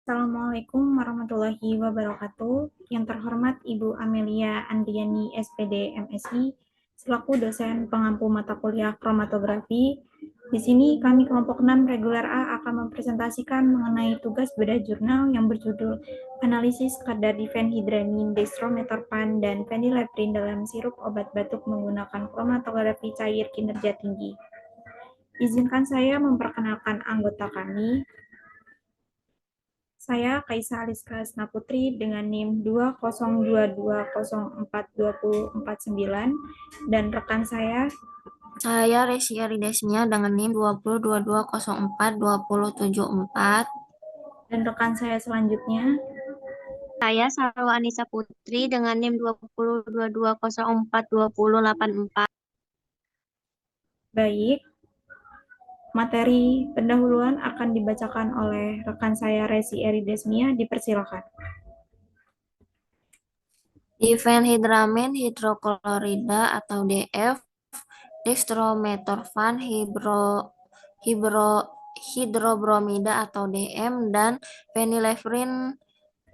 Assalamualaikum warahmatullahi wabarakatuh. Yang terhormat Ibu Amelia Andriani, SPD, MSI, selaku dosen pengampu mata kuliah kromatografi. Di sini kami kelompok 6 reguler A akan mempresentasikan mengenai tugas bedah jurnal yang berjudul Analisis kadar difenhidramin, dextrometorphan, dan phenylephrine dalam sirup obat batuk menggunakan kromatografi cair kinerja tinggi. Izinkan saya memperkenalkan anggota kami. Saya Kaisa Aliska Snaputri dengan NIM 202204249 dan rekan Saya Resi Aridesmia dengan NIM 2022042074. dan rekan saya selanjutnya. Saya Sarwa Anissa Putri dengan NIM 2022042084. Baik, materi pendahuluan akan dibacakan oleh rekan saya Resi Aridesmia, dipersilakan. Difenhidramin hidroklorida atau DF, dextrometorphan hidrobromida atau DM, dan phenylephrine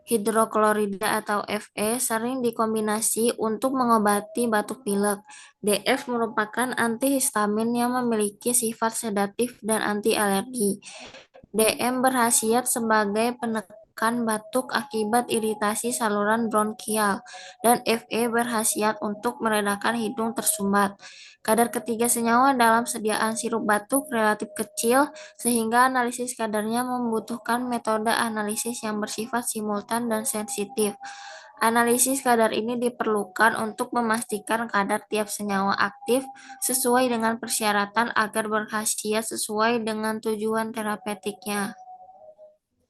hidroklorida atau Fe sering dikombinasi untuk mengobati batuk pilek. DF merupakan antihistamin yang memiliki sifat sedatif dan anti alergi. DM berkhasiat sebagai penekan batuk akibat iritasi saluran bronkial, dan Fe berkhasiat untuk meredakan hidung tersumbat. Kadar ketiga senyawa dalam sediaan sirup batuk relatif kecil, sehingga analisis kadarnya membutuhkan metode analisis yang bersifat simultan dan sensitif. Analisis kadar ini diperlukan untuk memastikan kadar tiap senyawa aktif sesuai dengan persyaratan agar berkhasiat sesuai dengan tujuan terapeutiknya.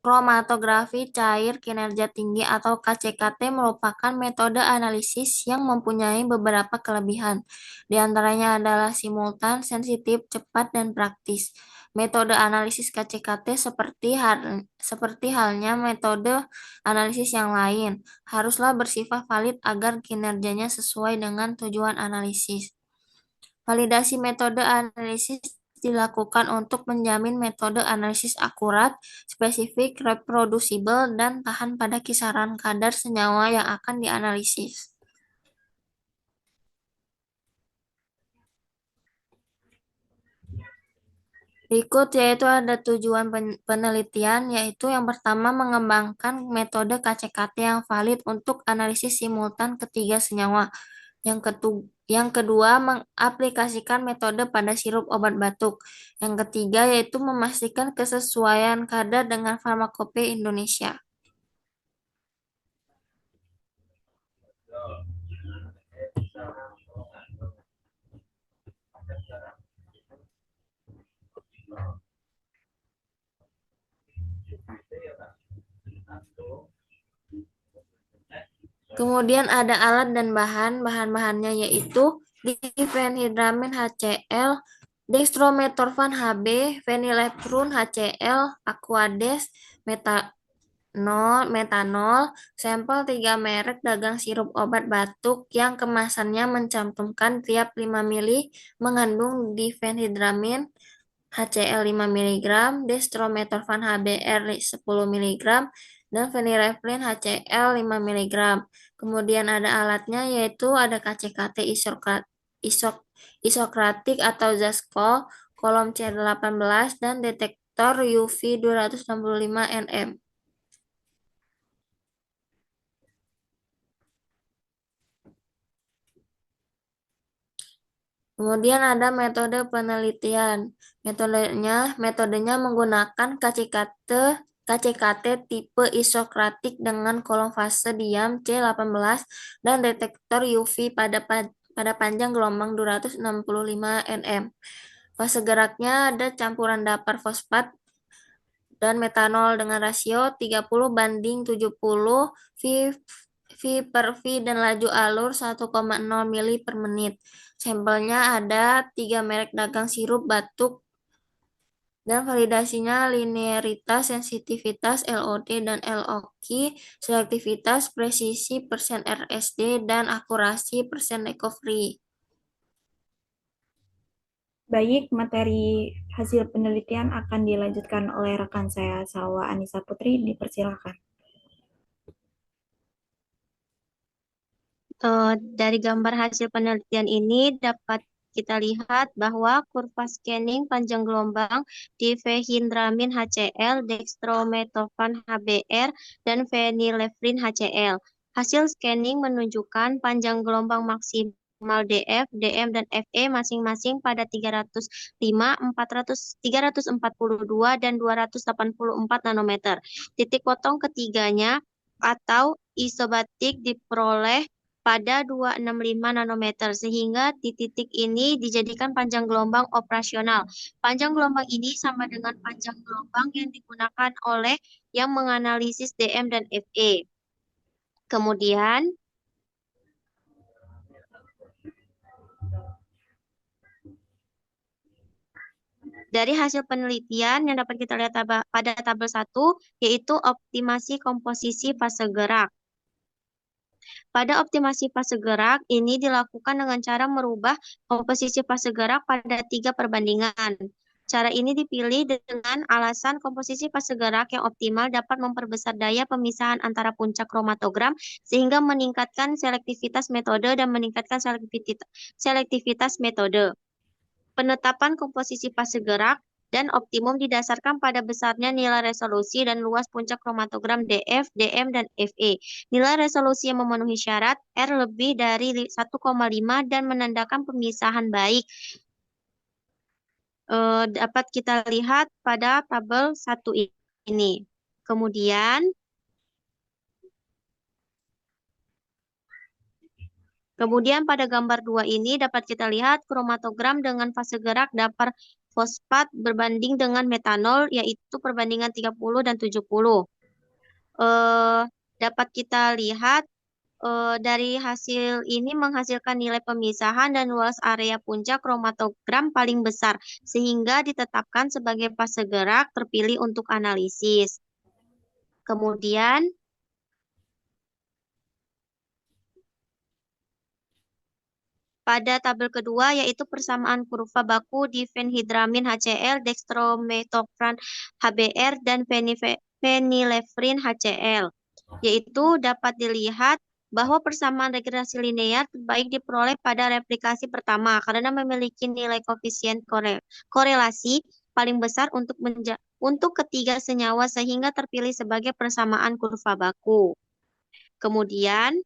Kromatografi cair kinerja tinggi atau KCKT merupakan metode analisis yang mempunyai beberapa kelebihan. Di antaranya adalah simultan, sensitif, cepat, dan praktis. Metode analisis KCKT seperti halnya metode analisis yang lain, haruslah bersifat valid agar kinerjanya sesuai dengan tujuan analisis. Validasi metode analisis dilakukan untuk menjamin metode analisis akurat, spesifik, reproducible, dan tahan pada kisaran kadar senyawa yang akan dianalisis. Berikut yaitu ada tujuan penelitian, yaitu yang pertama mengembangkan metode KCKT yang valid untuk analisis simultan ketiga senyawa. Yang kedua, mengaplikasikan metode pada sirup obat batuk. Yang ketiga yaitu memastikan kesesuaian kadar dengan farmakope Indonesia. Kemudian ada alat dan bahan-bahannya yaitu difenhidramin HCl, dextrometorphan HB, phenylephrine HCl, Aquades, metanol, sampel 3 merek dagang sirup obat batuk yang kemasannya mencantumkan tiap 5 mili mengandung difenhidramin HCl 5 mg, dextrometorphan HBr 10 mg, dan phenylephrine HCl 5 mg. Kemudian ada alatnya yaitu ada KCKT isokratik atau ZASCO, kolom C18, dan detektor UV 265 nm. Kemudian ada metode penelitian. Metodenya menggunakan KCKT tipe isokratik dengan kolom fase diam C18 dan detektor UV pada panjang gelombang 265 nm. Fase geraknya ada campuran dapar fosfat dan metanol dengan rasio 30:70 V per V dan laju alur 1,0 mili per menit. Sampelnya ada 3 merek dagang sirup batuk dan validasinya linearitas, sensitivitas, LOD dan LOQ, selektivitas, presisi, persen RSD, dan akurasi persen recovery. Baik, materi hasil penelitian akan dilanjutkan oleh rekan saya, Salwa Anissa Putri. Dipersilakan. Dari gambar hasil penelitian ini dapat kita lihat bahwa kurva scanning panjang gelombang difenhydramine HCl, dextromethorphan HBr, dan phenylephrine HCl. Hasil scanning menunjukkan panjang gelombang maksimal DF, DM, dan Fe masing-masing pada 305, 400, 342, dan 284 nanometer. Titik potong ketiganya atau isobatik diperoleh pada 265 nanometer, sehingga di titik ini dijadikan panjang gelombang operasional. Panjang gelombang ini sama dengan panjang gelombang yang digunakan oleh yang menganalisis DM dan Fe. Kemudian, dari hasil penelitian yang dapat kita lihat pada tabel 1, yaitu optimasi komposisi fase gerak. Pada optimasi fase gerak, ini dilakukan dengan cara merubah komposisi fase gerak pada 3 perbandingan. Cara ini dipilih dengan alasan komposisi fase gerak yang optimal dapat memperbesar daya pemisahan antara puncak kromatogram sehingga meningkatkan selektivitas metode dan meningkatkan selektivitas metode. Penetapan komposisi fase gerak dan optimum didasarkan pada besarnya nilai resolusi dan luas puncak kromatogram DF, DM, dan Fe. Nilai resolusi yang memenuhi syarat R lebih dari 1,5 dan menandakan pemisahan baik. Dapat kita lihat pada tabel 1 ini. Kemudian pada gambar 2 ini dapat kita lihat kromatogram dengan fase gerak dapur fosfat berbanding dengan metanol, yaitu perbandingan 30 dan 70. Dapat kita lihat dari hasil ini menghasilkan nilai pemisahan dan luas area puncak kromatogram paling besar, sehingga ditetapkan sebagai fase gerak terpilih untuk analisis. Kemudian, pada tabel kedua, yaitu persamaan kurva baku difenhydramine HCl, dextromethorphan HBr, dan phenylephrine HCl. Yaitu dapat dilihat bahwa persamaan regresi linear terbaik diperoleh pada replikasi pertama karena memiliki nilai koefisien korelasi paling besar untuk ketiga senyawa sehingga terpilih sebagai persamaan kurva baku. Kemudian,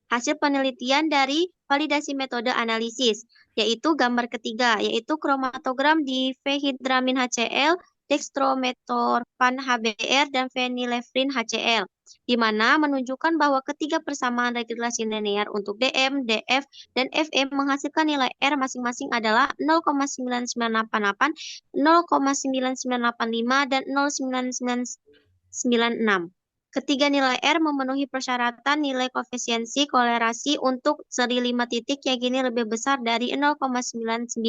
hasil penelitian dari validasi metode analisis, yaitu gambar ketiga, yaitu kromatogram difenhydramine HCl, dextromethorphan HBr, dan phenylephrine HCl, di mana menunjukkan bahwa ketiga persamaan regresi linear untuk DM, DF, dan Fe menghasilkan nilai R masing-masing adalah 0,9988, 0,9985, dan 0,9996. Ketiga nilai R memenuhi persyaratan nilai koefisiensi kolerasi untuk seri 5 titik yang kini lebih besar dari 0,99.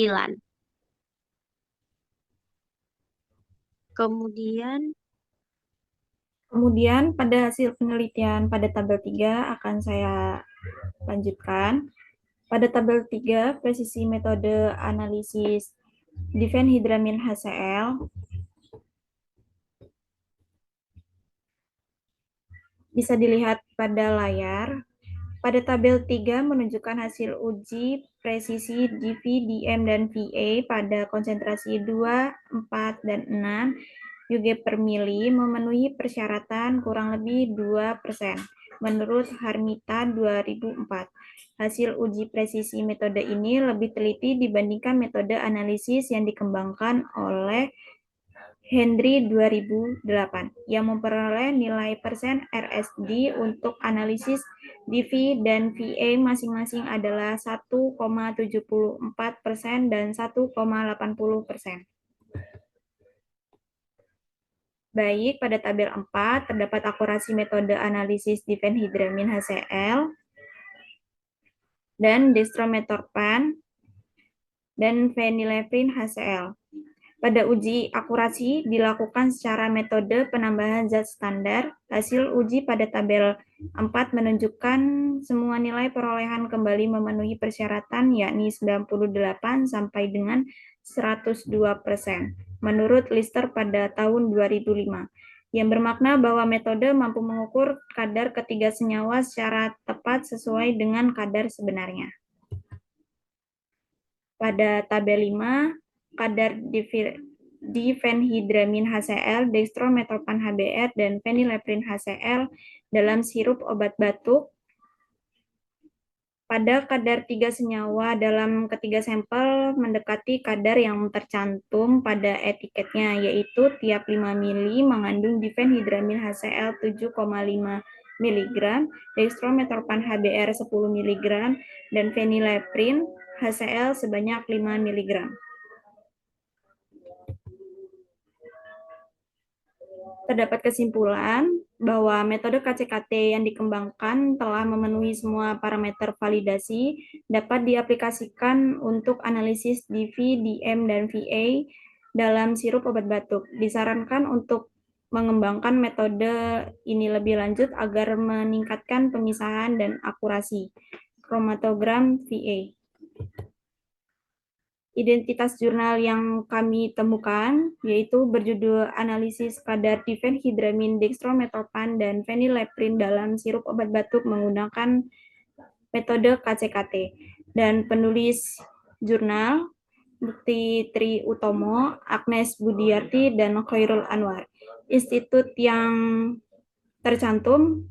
Kemudian pada hasil penelitian pada tabel 3 akan saya lanjutkan. Pada tabel 3, presisi metode analisis difenhydramine HCl bisa dilihat pada layar. Pada tabel 3 menunjukkan hasil uji presisi DV, DM, dan VA pada konsentrasi 2, 4, dan 6 UG per mili memenuhi persyaratan kurang lebih 2% menurut Harmita 2004. Hasil uji presisi metode ini lebih teliti dibandingkan metode analisis yang dikembangkan oleh Hendry 2008 yang memperoleh nilai persen RSD untuk analisis DV dan VA masing-masing adalah 1,74% dan 1,80%. Baik, pada tabel 4 terdapat akurasi metode analisis difenhydramine HCl dan dextromethorphan dan phenylephrine HCl. Pada uji akurasi dilakukan secara metode penambahan zat standar. Hasil uji pada tabel 4 menunjukkan semua nilai perolehan kembali memenuhi persyaratan, yakni 98 sampai dengan 102% menurut Lister pada tahun 2005, yang bermakna bahwa metode mampu mengukur kadar ketiga senyawa secara tepat sesuai dengan kadar sebenarnya. Pada tabel 5, kadar difenhidramin HCl, dextromethorphan HBr, dan phenylephrine HCl dalam sirup obat batuk pada kadar 3 senyawa dalam ketiga sampel mendekati kadar yang tercantum pada etiketnya, yaitu tiap 5 mili mengandung difenhidramin HCl 7,5 mg, dextromethorphan HBr 10 mg, dan phenylephrine HCl sebanyak 5 mg. Terdapat kesimpulan bahwa metode KCKT yang dikembangkan telah memenuhi semua parameter validasi, dapat diaplikasikan untuk analisis DV, DM, dan VA dalam sirup obat batuk. Disarankan untuk mengembangkan metode ini lebih lanjut agar meningkatkan pemisahan dan akurasi kromatogram VA. Identitas jurnal yang kami temukan yaitu berjudul Analisis Kadar Difenhidramin, Dextromethorphan, dan Phenylephrine dalam sirup obat batuk menggunakan metode KCKT, dan penulis jurnal Bukti Tri Utomo, Agnes Budiarti, dan Khairul Anwar. Institut yang tercantum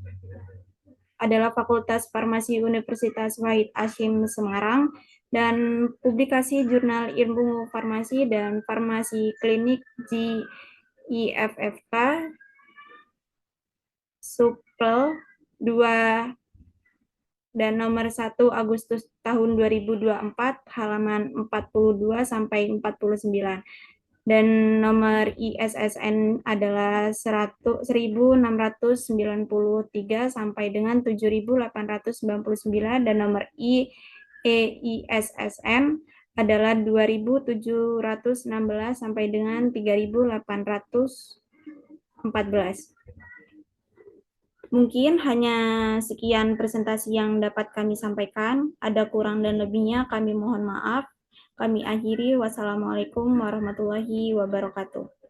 adalah Fakultas Farmasi Universitas Wahid Hasyim Semarang, dan publikasi Jurnal Ilmu Farmasi dan Farmasi Klinik JIFFK Supel 2 dan nomor 1 Agustus tahun 2024 halaman 42 sampai 49, dan nomor ISSN adalah 1693 sampai dengan 7899, dan nomor EISSN adalah 2716 sampai dengan 3814. Mungkin hanya sekian presentasi yang dapat kami sampaikan. Ada kurang dan lebihnya kami mohon maaf. Kami akhiri. Wassalamualaikum warahmatullahi wabarakatuh.